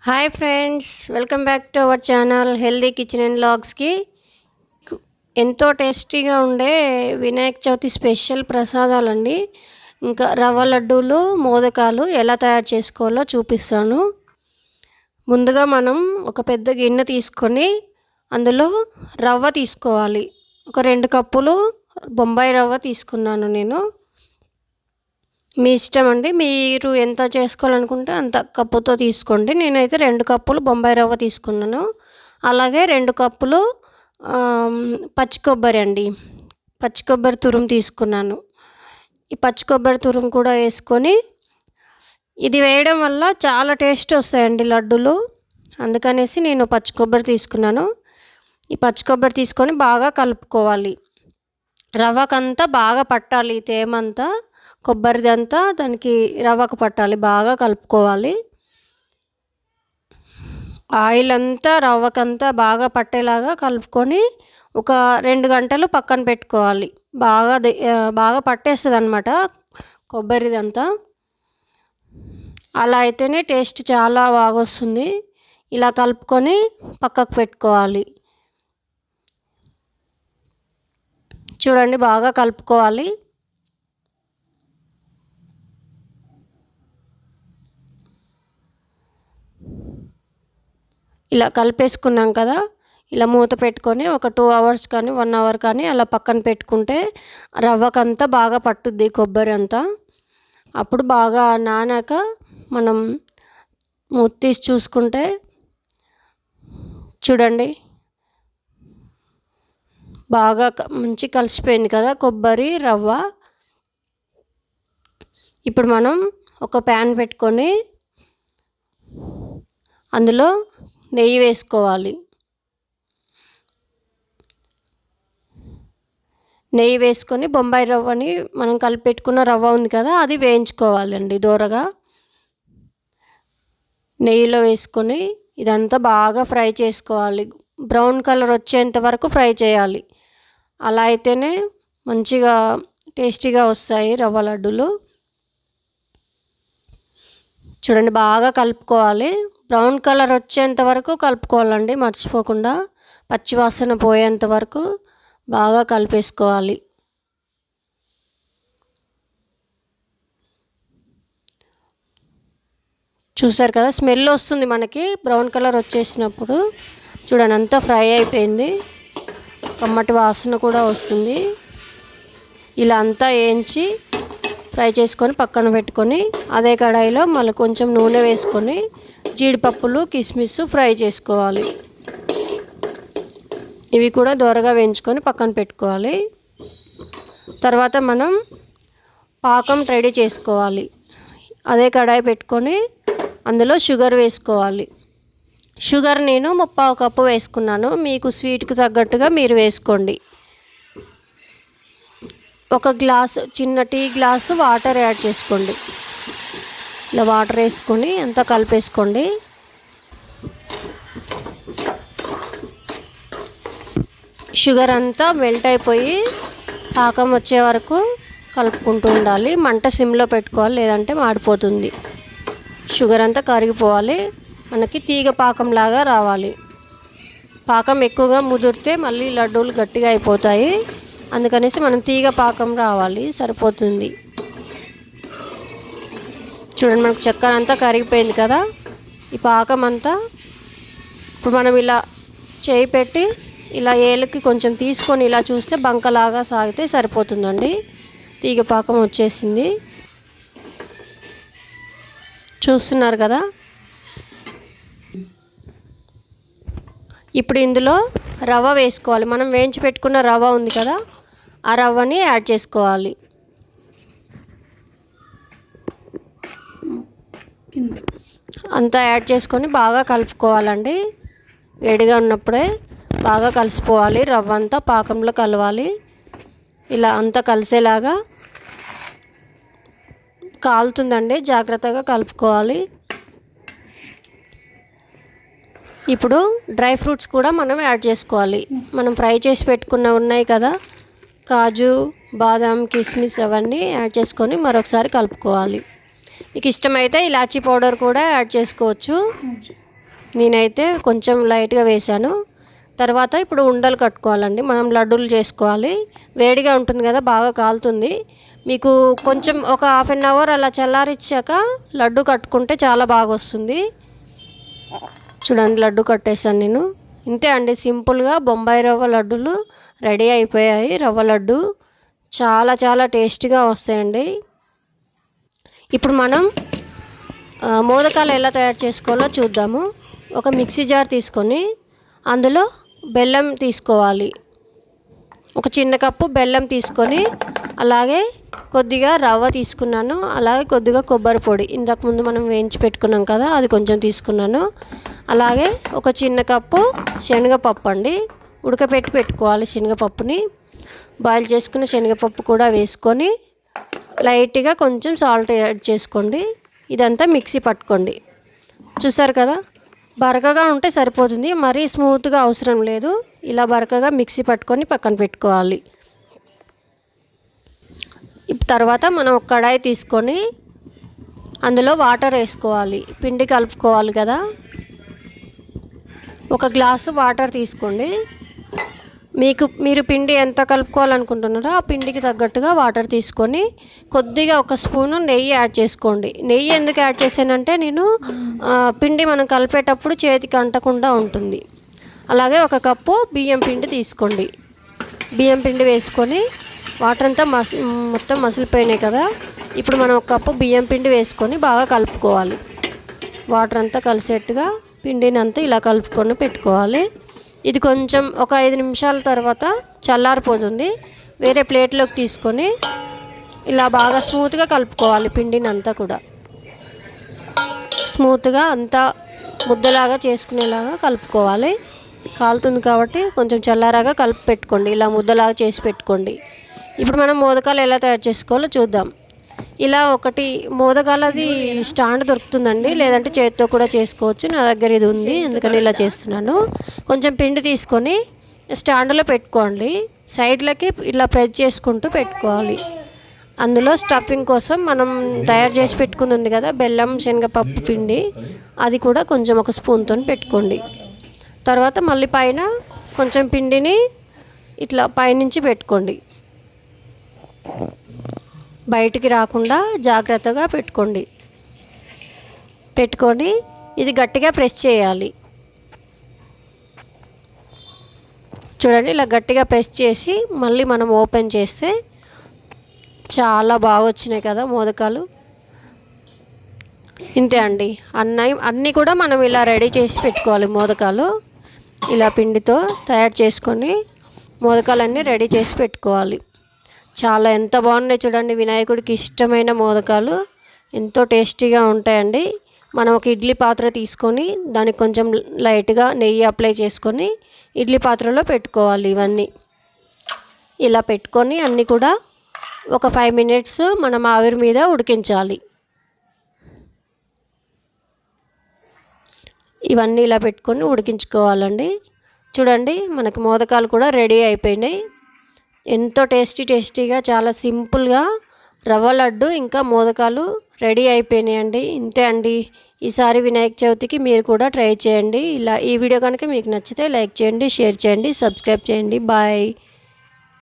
Hi friends, welcome back to our channel healthy kitchen and వ్లాగ్స్కి. ఎంతో టేస్టీగా ఉండే వినాయక చవితి స్పెషల్ ప్రసాదాలండి. ఇంకా రవ్వ లడ్డూలు, మోదకాలు ఎలా తయారు చేసుకోవాలో చూపిస్తాను. ముందుగా మనం ఒక పెద్ద గిన్నె తీసుకొని అందులో రవ్వ తీసుకోవాలి. ఒక 2 కప్పులు బొంబాయి రవ్వ తీసుకున్నాను నేను. మీ ఇష్టం అండి, మీరు ఎంత చేసుకోవాలనుకుంటే అంత కప్పుతో తీసుకోండి. నేనైతే 2 కప్పులు బొంబాయి రవ్వ తీసుకున్నాను. అలాగే 2 కప్పులు పచ్చి కొబ్బరి అండి, పచ్చి కొబ్బరి తురుము తీసుకున్నాను. ఈ పచ్చి కొబ్బరి తురుము కూడా వేసుకొని, ఇది వేయడం వల్ల చాలా టేస్ట్ వస్తాయండి లడ్డూలు. అందుకనేసి నేను పచ్చి కొబ్బరి తీసుకున్నాను. ఈ పచ్చి కొబ్బరి తీసుకొని బాగా కలుపుకోవాలి. రవ్వకంతా బాగా పట్టాలి, తేమంతా కొబ్బరిదంతా దానికి రవ్వకు పట్టాలి, బాగా కలుపుకోవాలి. ఆయిల్ అంతా రవ్వకంతా బాగా పట్టేలాగా కలుపుకొని ఒక 2 గంటలు పక్కన పెట్టుకోవాలి. బాగా పట్టేస్తుంది అన్నమాట కొబ్బరిదంతా. అలా అయితేనే టేస్ట్ చాలా బాగా వస్తుంది. ఇలా కలుపుకొని పక్కకు పెట్టుకోవాలి. చూడండి, బాగా కలుపుకోవాలి. ఇలా కలిపేసుకున్నాం కదా, ఇలా మూత పెట్టుకొని ఒక 2 అవర్స్ కానీ 1 అవర్ కానీ అలా పక్కన పెట్టుకుంటే రవ్వకంతా బాగా పట్టుద్ది కొబ్బరి అంతా. అప్పుడు బాగా నానాక మనం మూత తీసి చూసుకుంటే చూడండి, బాగా మంచి కలిసిపోయింది కదా కొబ్బరి రవ్వ. ఇప్పుడు మనం ఒక ప్యాన్ పెట్టుకొని అందులో నెయ్యి వేసుకోవాలి. నెయ్యి వేసుకొని బొంబాయి రవ్వని మనం కలిపెట్టుకున్న రవ్వ ఉంది కదా, అది వేయించుకోవాలండి దోరగా. నెయ్యిలో వేసుకొని ఇదంతా బాగా ఫ్రై చేసుకోవాలి. బ్రౌన్ కలర్ వచ్చేంత వరకు ఫ్రై చేయాలి. అలా అయితేనే మంచిగా టేస్టీగా వస్తాయి రవ్వ లడ్డూలు. చూడండి, బాగా కలుపుకోవాలి. బ్రౌన్ కలర్ వచ్చేంత వరకు కలుపుకోవాలండి, మర్చిపోకుండా. పచ్చివాసన పోయేంత వరకు బాగా కలిపేసుకోవాలి. చూసారు కదా, స్మెల్ వస్తుంది మనకి బ్రౌన్ కలర్ వచ్చేసినప్పుడు. చూడండి, అంతా ఫ్రై అయిపోయింది, కమ్మటి వాసన కూడా వస్తుంది. ఇలా అంతా వేయించి ఫ్రై చేసుకొని పక్కన పెట్టుకొని అదే కడాయిలో మళ్ళీ కొంచెం నూనె వేసుకొని జీడిపప్పులు, కిస్మిస్ ఫ్రై చేసుకోవాలి. ఇవి కూడా దోరగా వేయించుకొని పక్కన పెట్టుకోవాలి. తర్వాత మనం పాకం రెడీ చేసుకోవాలి. అదే కడాయి పెట్టుకొని అందులో షుగర్ వేసుకోవాలి. షుగర్ నేను 3/4 కప్పు వేసుకున్నాను. మీకు స్వీట్కి తగ్గట్టుగా మీరు వేసుకోండి. ఒక గ్లాసు, చిన్న టీ గ్లాసు వాటర్ యాడ్ చేసుకోండి. ఇలా వాటర్ వేసుకొని అంతా కలిపేసుకోండి. షుగర్ అంతా మెల్ట్ అయిపోయి పాకం వచ్చే వరకు కలుపుకుంటూ ఉండాలి. మంట సిమ్లో పెట్టుకోవాలి, లేదంటే మాడిపోతుంది. షుగర్ అంతా కరిగిపోవాలి, మనకి తీగ పాకంలాగా రావాలి. పాకం ఎక్కువగా ముదిరితే మళ్ళీ లడ్డూలు గట్టిగా అయిపోతాయి. అందుకనేసి మనం తీగ పాకం రావాలి, సరిపోతుంది. చూడండి, మనకు చక్కెర అంతా కరిగిపోయింది కదా. ఈ పాకం అంతా ఇప్పుడు మనం ఇలా చేయి పెట్టి ఇలా ఏలుకి కొంచెం తీసుకొని ఇలా చూస్తే బంకలాగా సాగితే సరిపోతుందండి. తీగ పాకం వచ్చేసింది, చూస్తున్నారు కదా. ఇప్పుడు ఇందులో రవ్వ వేసుకోవాలి. మనం వేయించి పెట్టుకున్న రవ్వ ఉంది కదా, ఆ రవ్వని యాడ్ చేసుకోవాలి. అంతా యాడ్ చేసుకొని బాగా కలుపుకోవాలండి. వేడిగా ఉన్నప్పుడే బాగా కలిసిపోవాలి, రవ్వ అంతా పాకంలో కలవాలి. ఇలా అంతా కలిసేలాగా కాలుతుందండి, జాగ్రత్తగా కలుపుకోవాలి. ఇప్పుడు డ్రై ఫ్రూట్స్ కూడా మనం యాడ్ చేసుకోవాలి. మనం ఫ్రై చేసి పెట్టుకున్న ఉన్నాయి కదా, కాజు, బాదాం, కిస్మిస్ అవన్నీ యాడ్ చేసుకొని మరొకసారి కలుపుకోవాలి. మీకు ఇష్టమైతే ఇలాచీ పౌడర్ కూడా యాడ్ చేసుకోవచ్చు. నేనైతే కొంచెం లైట్గా వేశాను. తర్వాత ఇప్పుడు ఉండలు కట్టుకోవాలండి. మనం లడ్డూలు చేసుకోవాలి. వేడిగా ఉంటుంది కదా, బాగా కాలుతుంది. మీకు కొంచెం ఒక హాఫ్ అన్ అవర్ అలా చల్లారిచ్చాక లడ్డు కట్టుకుంటే చాలా బాగా వస్తుంది. చూడండి, లడ్డు కట్టేశాను నేను. ఇంతే అండి, సింపుల్గా బొంబాయి రవ్వ లడ్డూలు రెడీ అయిపోయాయి. రవ్వ లడ్డు చాలా చాలా టేస్టీగా వస్తాయండి. ఇప్పుడు మనం మోదకాలు ఎలా తయారు చేసుకోవాలో చూద్దాము. ఒక మిక్సీ జార్ తీసుకొని అందులో బెల్లం తీసుకోవాలి. ఒక చిన్న కప్పు బెల్లం తీసుకొని అలాగే కొద్దిగా రవ్వ తీసుకున్నాను. అలాగే కొద్దిగా కొబ్బరి పొడి, ఇంతకుముందు మనం వేయించి పెట్టుకున్నాం కదా, అది కొంచెం తీసుకున్నాను. అలాగే ఒక చిన్న కప్పు శనగపప్పు అండి, ఉడకపెట్టి పెట్టుకోవాలి. శనగపప్పుని బాయిల్ చేసుకున్న శనగపప్పు కూడా వేసుకొని లైట్గా కొంచెం సాల్ట్ యాడ్ చేసుకోండి. ఇదంతా మిక్సీ పట్టుకోండి. చూసారు కదా, బరకగా ఉంటే సరిపోతుంది, మరీ స్మూత్గా అవసరం లేదు. ఇలా బరకగా మిక్సీ పట్టుకొని పక్కన పెట్టుకోవాలి. తర్వాత మనం ఒక కడాయి తీసుకొని అందులో వాటర్ వేసుకోవాలి. పిండి కలుపుకోవాలి కదా. ఒక గ్లాసు వాటర్ తీసుకోండి. మీరు పిండి ఎంత కలుపుకోవాలనుకుంటున్నారో ఆ పిండికి తగ్గట్టుగా వాటర్ తీసుకొని కొద్దిగా ఒక స్పూను నెయ్యి యాడ్ చేసుకోండి. నెయ్యి ఎందుకు యాడ్ చేశానంటే నేను పిండి మనం కలిపేటప్పుడు చేతికి అంటకుండా ఉంటుంది. అలాగే ఒక కప్పు బియ్యం పిండి తీసుకోండి. బియ్యం పిండి వేసుకొని వాటర్ అంతా మొత్తం మసిలిపోయినాయి కదా. ఇప్పుడు మనం ఒక కప్పు బియ్యం పిండి వేసుకొని బాగా కలుపుకోవాలి. వాటర్ అంతా కలిసేట్టుగా పిండిని అంతా ఇలా కలుపుకొని పెట్టుకోవాలి. ఇది కొంచెం ఒక 5 నిమిషాల తర్వాత చల్లారిపోతుంది. వేరే ప్లేట్లోకి తీసుకొని ఇలా బాగా స్మూత్గా కలుపుకోవాలి. పిండిని అంతా కూడా స్మూత్గా అంతా ముద్దలాగా చేసుకునేలాగా కలుపుకోవాలి. కాలుతుంది కాబట్టి కొంచెం చల్లారాగా కలిపి పెట్టుకోండి. ఇలా ముద్దలాగా చేసి పెట్టుకోండి. ఇప్పుడు మనం మోదకాలు ఎలా తయారు చేసుకోవాలో చూద్దాం. ఇలా ఒకటి మోదకాలది స్టాండ్ దొరుకుతుందండి, లేదంటే చేతితో కూడా చేసుకోవచ్చు. నా దగ్గర ఇది ఉంది, అందుకని ఇలా చేస్తున్నాను. కొంచెం పిండి తీసుకొని స్టాండ్లో పెట్టుకోండి. సైడ్లకి ఇలా ప్రెస్ చేసుకుంటూ పెట్టుకోవాలి. అందులో స్టఫింగ్ కోసం మనం తయారు చేసి పెట్టుకుంది ఉంది కదా, బెల్లం శనగపప్పు పిండి, అది కూడా కొంచెం ఒక స్పూన్తో పెట్టుకోండి. తర్వాత మళ్ళీ పైన కొంచెం పిండిని ఇట్లా పైనుంచి పెట్టుకోండి. బయటికి రాకుండా జాగ్రత్తగా పెట్టుకొని ఇది గట్టిగా ప్రెస్ చేయాలి. చూడండి, ఇలా గట్టిగా ప్రెస్ చేసి మళ్ళీ మనం ఓపెన్ చేస్తే చాలా బాగా వచ్చినాయి కదా మోదకాలు. ఇంతే అండి, అన్నీ కూడా మనం ఇలా రెడీ చేసి పెట్టుకోవాలి. మోదకాలు ఇలా పిండితో తయారు చేసుకొని మోదకాలన్నీ రెడీ చేసి పెట్టుకోవాలి. చాలా ఎంత బాగున్నాయి చూడండి. వినాయకుడికి ఇష్టమైన మోదకాలు ఎంతో టేస్టీగా ఉంటాయండి. మనం ఒక ఇడ్లీ పాత్ర తీసుకొని దానికి కొంచెం లైట్గా నెయ్యి అప్లై చేసుకొని ఇడ్లీ పాత్రలో పెట్టుకోవాలి. ఇవన్నీ ఇలా పెట్టుకొని అన్నీ కూడా ఒక 5 మినిట్స్ మనం ఆవిరి మీద ఉడికించాలి. ఇవన్నీ ఇలా పెట్టుకొని ఉడికించుకోవాలండి. చూడండి, మనకి మోదకాలు కూడా రెడీ అయిపోయినాయి. ఎంతో టేస్టీగా చాలా సింపుల్గా రవ్వ లడ్డు ఇంకా మోదకాలు రెడీ అయిపోయినాయండి. ఇంతే అండి. ఈసారి వినాయక చవితికి మీరు కూడా ట్రై చేయండి. ఈ వీడియో కనుక మీకు నచ్చితే లైక్ చేయండి, షేర్ చేయండి, సబ్స్క్రైబ్ చేయండి. బాయ్.